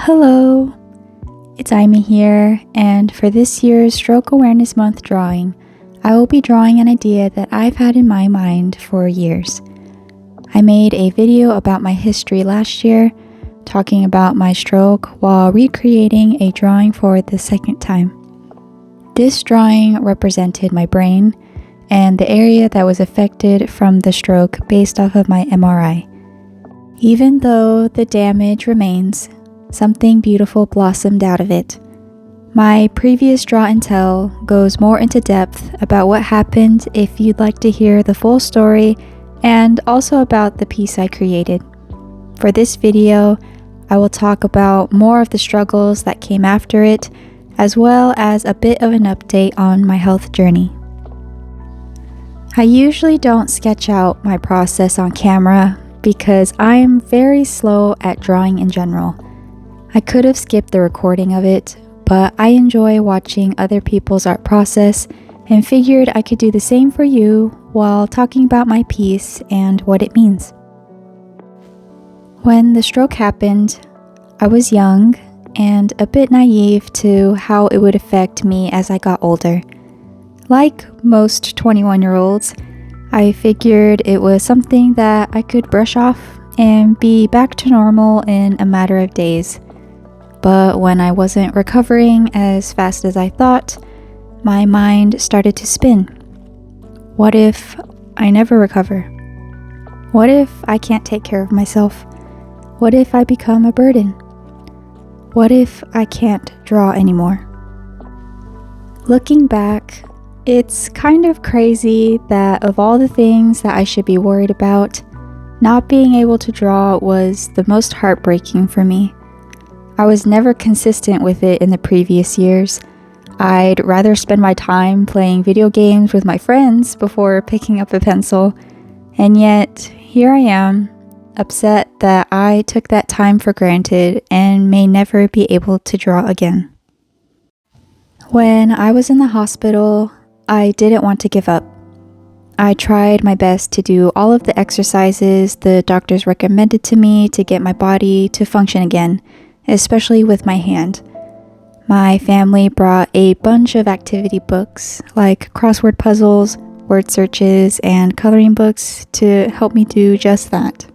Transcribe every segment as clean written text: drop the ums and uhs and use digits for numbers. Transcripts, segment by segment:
Hello, it's Amy here, and for this year's Stroke Awareness Month drawing, I will be drawing an idea that I've had in my mind for years. I made a video about my history last year, talking about my stroke while recreating a drawing for the second time. This drawing represented my brain and the area that was affected from the stroke based off of my MRI. Even though the damage remains, something beautiful blossomed out of it. My previous Draw and Tell goes more into depth about what happened if you'd like to hear the full story and also about the piece I created. For this video, I will talk about more of the struggles that came after it, as well as a bit of an update on my health journey. I usually don't sketch out my process on camera because I am very slow at drawing in general. I could have skipped the recording of it, but I enjoy watching other people's art process and figured I could do the same for you while talking about my piece and what it means. When the stroke happened, I was young and a bit naive to how it would affect me as I got older. Like most 21-year-olds, I figured it was something that I could brush off and be back to normal in a matter of days. But when I wasn't recovering as fast as I thought, my mind started to spin. What if I never recover? What if I can't take care of myself? What if I become a burden? What if I can't draw anymore? Looking back, it's kind of crazy that of all the things that I should be worried about, not being able to draw was the most heartbreaking for me. I was never consistent with it in the previous years. I'd rather spend my time playing video games with my friends before picking up a pencil, and yet here I am, upset that I took that time for granted and may never be able to draw again. When I was in the hospital, I didn't want to give up. I tried my best to do all of the exercises the doctors recommended to me to get my body to function again, especially with my hand. My family brought a bunch of activity books like crossword puzzles, word searches, and coloring books to help me do just that.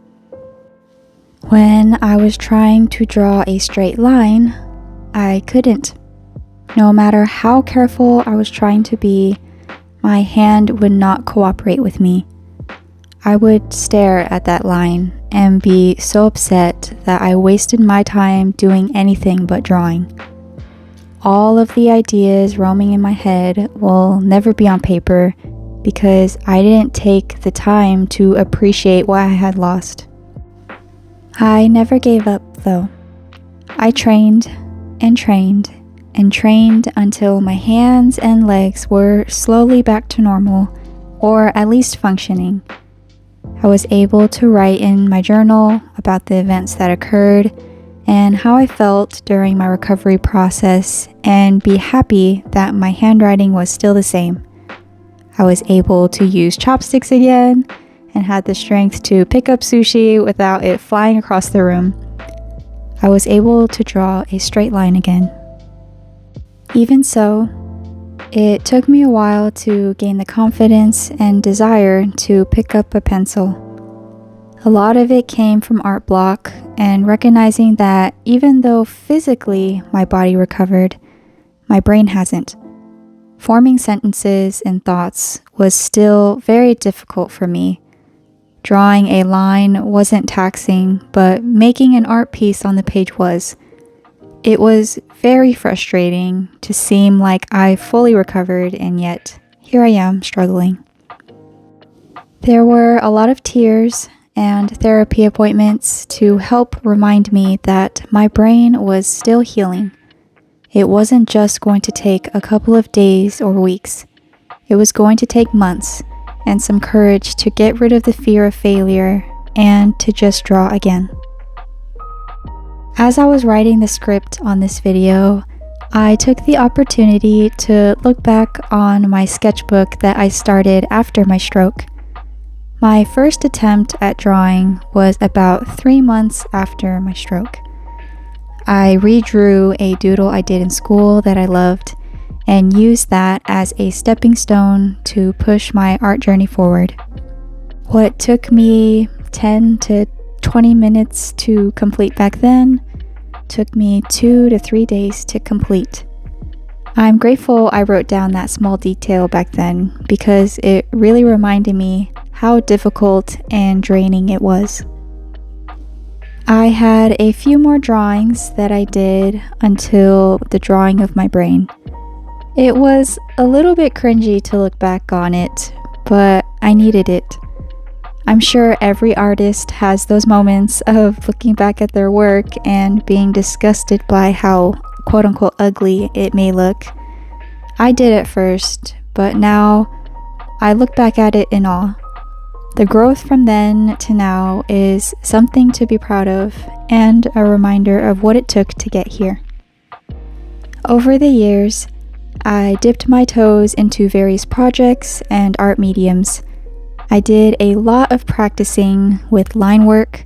When I was trying to draw a straight line, I couldn't. No matter how careful I was trying to be, my hand would not cooperate with me. I would stare at that line and be so upset that I wasted my time doing anything but drawing. All of the ideas roaming in my head will never be on paper because I didn't take the time to appreciate what I had lost. I never gave up though. I trained and trained and trained until my hands and legs were slowly back to normal, or at least functioning. I was able to write in my journal about the events that occurred and how I felt during my recovery process and be happy that my handwriting was still the same. I was able to use chopsticks again and had the strength to pick up sushi without it flying across the room. I was able to draw a straight line again. Even so, it took me a while to gain the confidence and desire to pick up a pencil. A lot of it came from art block and recognizing that even though physically my body recovered, my brain hasn't. Forming sentences and thoughts was still very difficult for me. Drawing a line wasn't taxing, but making an art piece on the page was. It was very frustrating to seem like I fully recovered, and yet here I am struggling. There were a lot of tears and therapy appointments to help remind me that my brain was still healing. It wasn't just going to take a couple of days or weeks. It was going to take months and some courage to get rid of the fear of failure and to just draw again. As I was writing the script on this video, I took the opportunity to look back on my sketchbook that I started after my stroke. My first attempt at drawing was about 3 months after my stroke. I redrew a doodle I did in school that I loved and used that as a stepping stone to push my art journey forward. What took me 10 to 20 minutes to complete back then took me 2 to 3 days to complete. I'm grateful I wrote down that small detail back then because it really reminded me how difficult and draining it was. I had a few more drawings that I did until the drawing of my brain. It was a little bit cringy to look back on it, but I needed it. I'm sure every artist has those moments of looking back at their work and being disgusted by how quote-unquote ugly it may look. I did at first, but now I look back at it in awe. The growth from then to now is something to be proud of and a reminder of what it took to get here. Over the years, I dipped my toes into various projects and art mediums. I did a lot of practicing with Linework,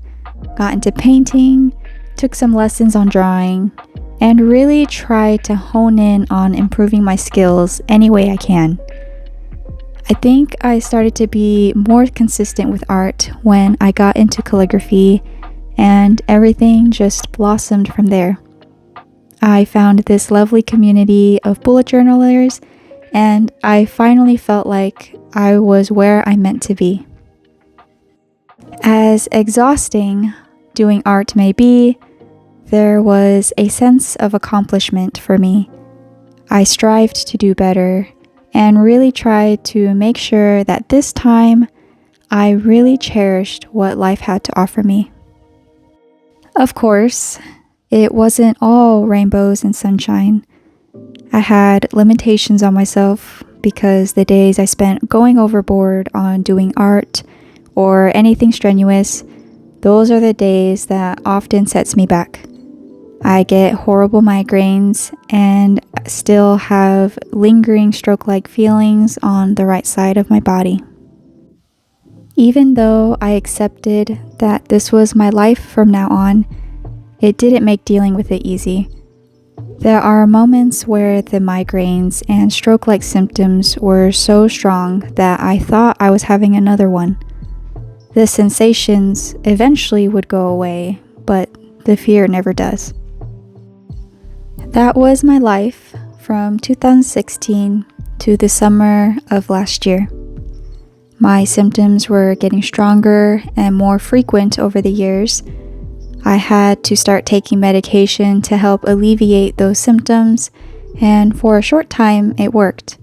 got into painting, took some lessons on drawing, and really tried to hone in on improving my skills any way I can. I think I started to be more consistent with art when I got into calligraphy, and everything just blossomed from there. I found this lovely community of bullet journalers, and I finally felt like I was where I meant to be. As exhausting doing art may be, there was a sense of accomplishment for me. I strived to do better and really tried to make sure that this time I really cherished what life had to offer me. Of course, it wasn't all rainbows and sunshine. I had limitations on myself because the days I spent going overboard on doing art or anything strenuous, those are the days that often sets me back. I get horrible migraines and still have lingering stroke-like feelings on the right side of my body. Even though I accepted that this was my life from now on, it didn't make dealing with it easy. There are moments where the migraines and stroke-like symptoms were so strong that I thought I was having another one. The sensations eventually would go away, but the fear never does. That was my life from 2016 to the summer of last year. My symptoms were getting stronger and more frequent over the years. I had to start taking medication to help alleviate those symptoms, and for a short time it worked.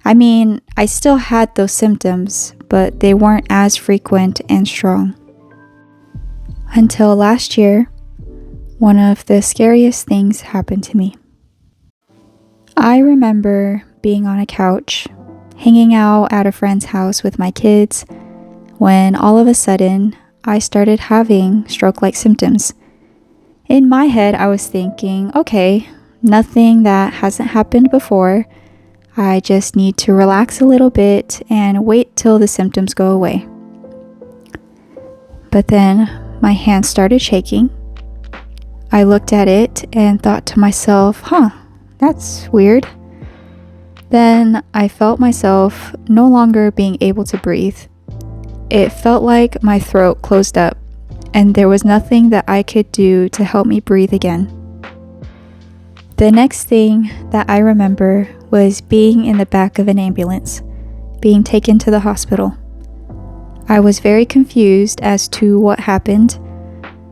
I mean, I still had those symptoms, but they weren't as frequent and strong. Until last year, one of the scariest things happened to me. I remember being on a couch, hanging out at a friend's house with my kids, when all of a sudden, I started having stroke-like symptoms. In my head, I was thinking, okay, nothing that hasn't happened before. I just need to relax a little bit and wait till the symptoms go away. But then my hand started shaking. I looked at it and thought to myself, that's weird. Then I felt myself no longer being able to breathe. It felt like my throat closed up, and there was nothing that I could do to help me breathe again. The next thing that I remember was being in the back of an ambulance, being taken to the hospital. I was very confused as to what happened.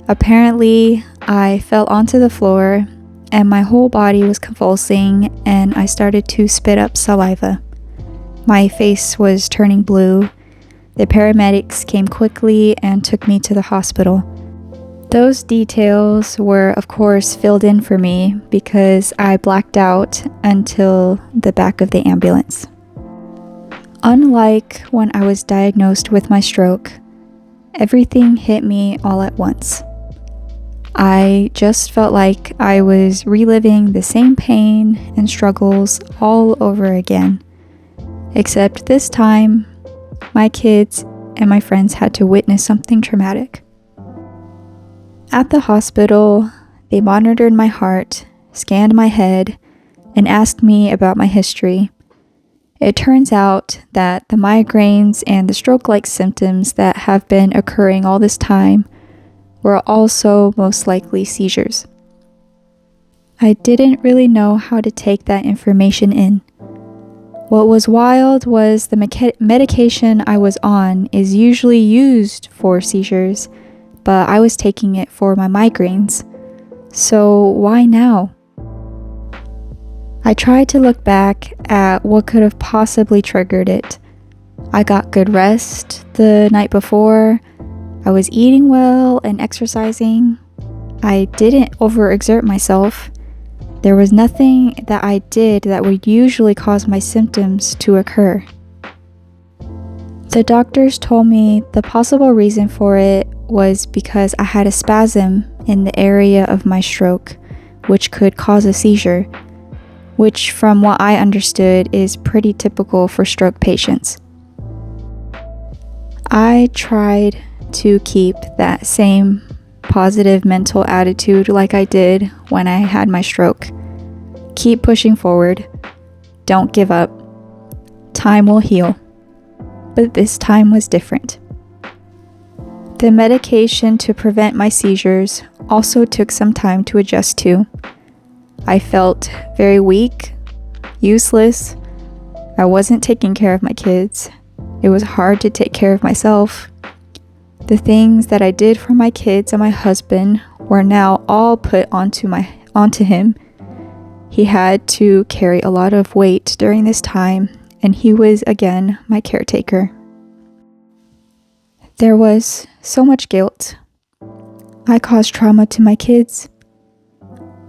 Apparently, I fell onto the floor, and my whole body was convulsing, and I started to spit up saliva. My face was turning blue. The paramedics came quickly and took me to the hospital. Those details were, of course, filled in for me because I blacked out until the back of the ambulance. Unlike when I was diagnosed with my stroke, everything hit me all at once. I just felt like I was reliving the same pain and struggles all over again. Except this time, my kids and my friends had to witness something traumatic. At the hospital, They monitored my heart, scanned my head, and asked me about my history. It turns out that the migraines and the stroke-like symptoms that have been occurring all this time were also most likely seizures. I didn't really know how to take that information in. What was wild was the medication I was on is usually used for seizures, but I was taking it for my migraines. So why now? I tried to look back at what could have possibly triggered it. I got good rest the night before. I was eating well and exercising. I didn't overexert myself. There was nothing that I did that would usually cause my symptoms to occur. The doctors told me the possible reason for it was because I had a spasm in the area of my stroke, which could cause a seizure, which from what I understood is pretty typical for stroke patients. I tried to keep that same positive mental attitude like I did when I had my stroke. Keep pushing forward. Don't give up. Time will heal. But this time was different. The medication to prevent my seizures also took some time to adjust to. I felt very weak, useless. I wasn't taking care of my kids. It was hard to take care of myself. The things that I did for my kids and my husband were now all put onto him. He had to carry a lot of weight during this time, and he was again my caretaker. There was so much guilt. I caused trauma to my kids.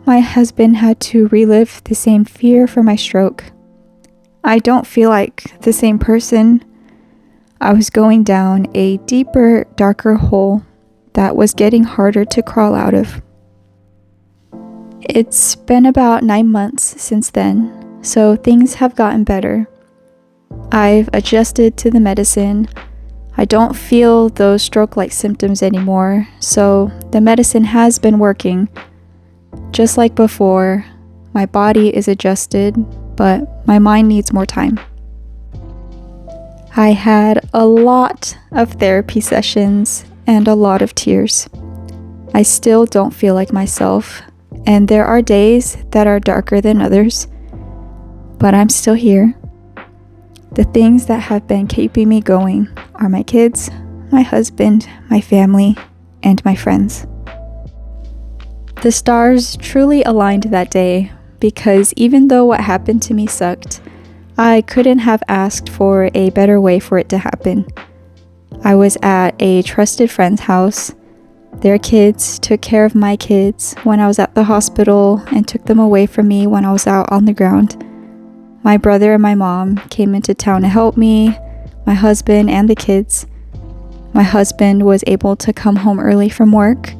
My husband had to relive the same fear for my stroke. I don't feel like the same person. I was going down a deeper, darker hole that was getting harder to crawl out of. It's been about 9 months since then, so things have gotten better. I've adjusted to the medicine. I don't feel those stroke-like symptoms anymore, so the medicine has been working. Just like before, my body is adjusted, but my mind needs more time. I had a lot of therapy sessions and a lot of tears. I still don't feel like myself, and there are days that are darker than others, but I'm still here. The things that have been keeping me going are my kids, my husband, my family, and my friends. The stars truly aligned that day because even though what happened to me sucked, I couldn't have asked for a better way for it to happen. I was at a trusted friend's house. Their kids took care of my kids when I was at the hospital and took them away from me when I was out on the ground. My brother and my mom came into town to help me, my husband and the kids. My husband was able to come home early from work.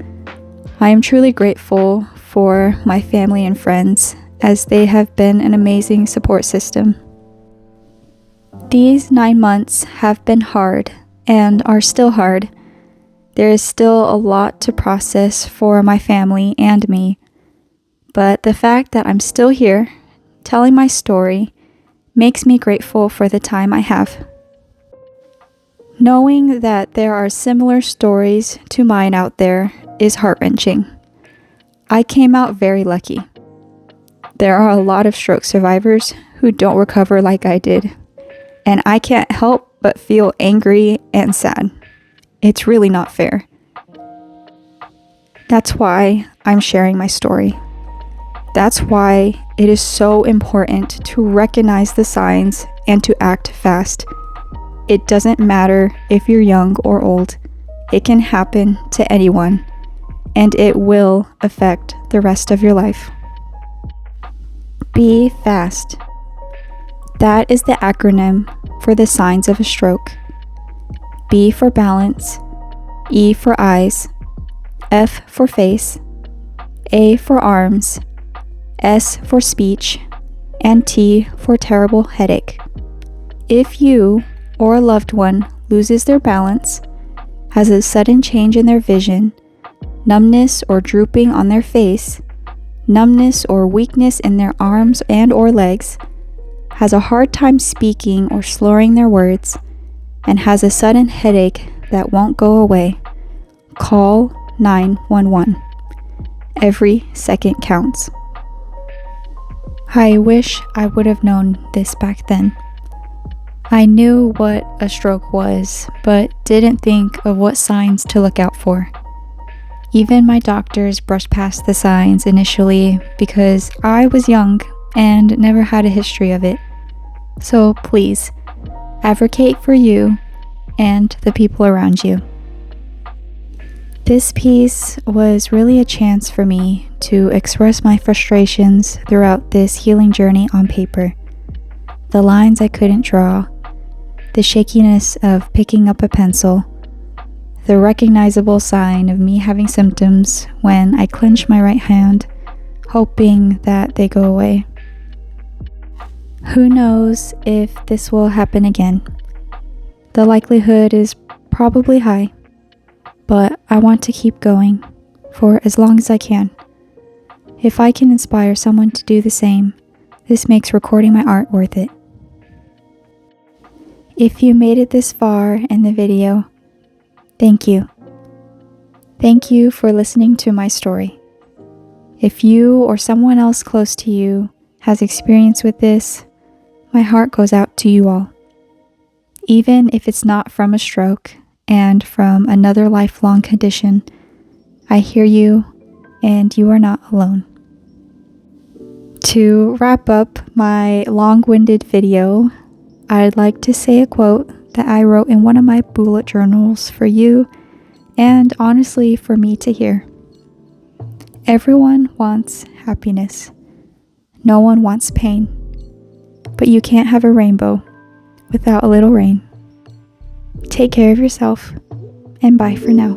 I am truly grateful for my family and friends as they have been an amazing support system. These 9 months have been hard and are still hard. There is still a lot to process for my family and me, but the fact that I'm still here, telling my story, makes me grateful for the time I have. Knowing that there are similar stories to mine out there is heart-wrenching. I came out very lucky. There are a lot of stroke survivors who don't recover like I did, and I can't help but feel angry and sad. It's really not fair. That's why I'm sharing my story. That's why it is so important to recognize the signs and to act fast. It doesn't matter if you're young or old. It can happen to anyone, and it will affect the rest of your life. BEFAST. That is the acronym for the signs of a stroke. B for balance, E for eyes, F for face, A for arms, S for speech, and T for terrible headache. If you or a loved one loses their balance, has a sudden change in their vision, numbness or drooping on their face, numbness or weakness in their arms and or legs, has a hard time speaking or slurring their words, and has a sudden headache that won't go away, call 911. Every second counts. I wish I would have known this back then. I knew what a stroke was, but didn't think of what signs to look out for. Even my doctors brushed past the signs initially because I was young and never had a history of it. So please, advocate for you and the people around you. This piece was really a chance for me to express my frustrations throughout this healing journey on paper. The lines I couldn't draw, the shakiness of picking up a pencil, the recognizable sign of me having symptoms when I clench my right hand, hoping that they go away. Who knows if this will happen again? The likelihood is probably high, but I want to keep going for as long as I can. If I can inspire someone to do the same, this makes recording my art worth it. If you made it this far in the video, thank you. Thank you for listening to my story. If you or someone else close to you has experience with this, my heart goes out to you all. Even if it's not from a stroke and from another lifelong condition, I hear you and you are not alone. To wrap up my long-winded video, I'd like to say a quote that I wrote in one of my bullet journals for you and honestly for me to hear. Everyone wants happiness. No one wants pain. But you can't have a rainbow without a little rain. Take care of yourself, and bye for now.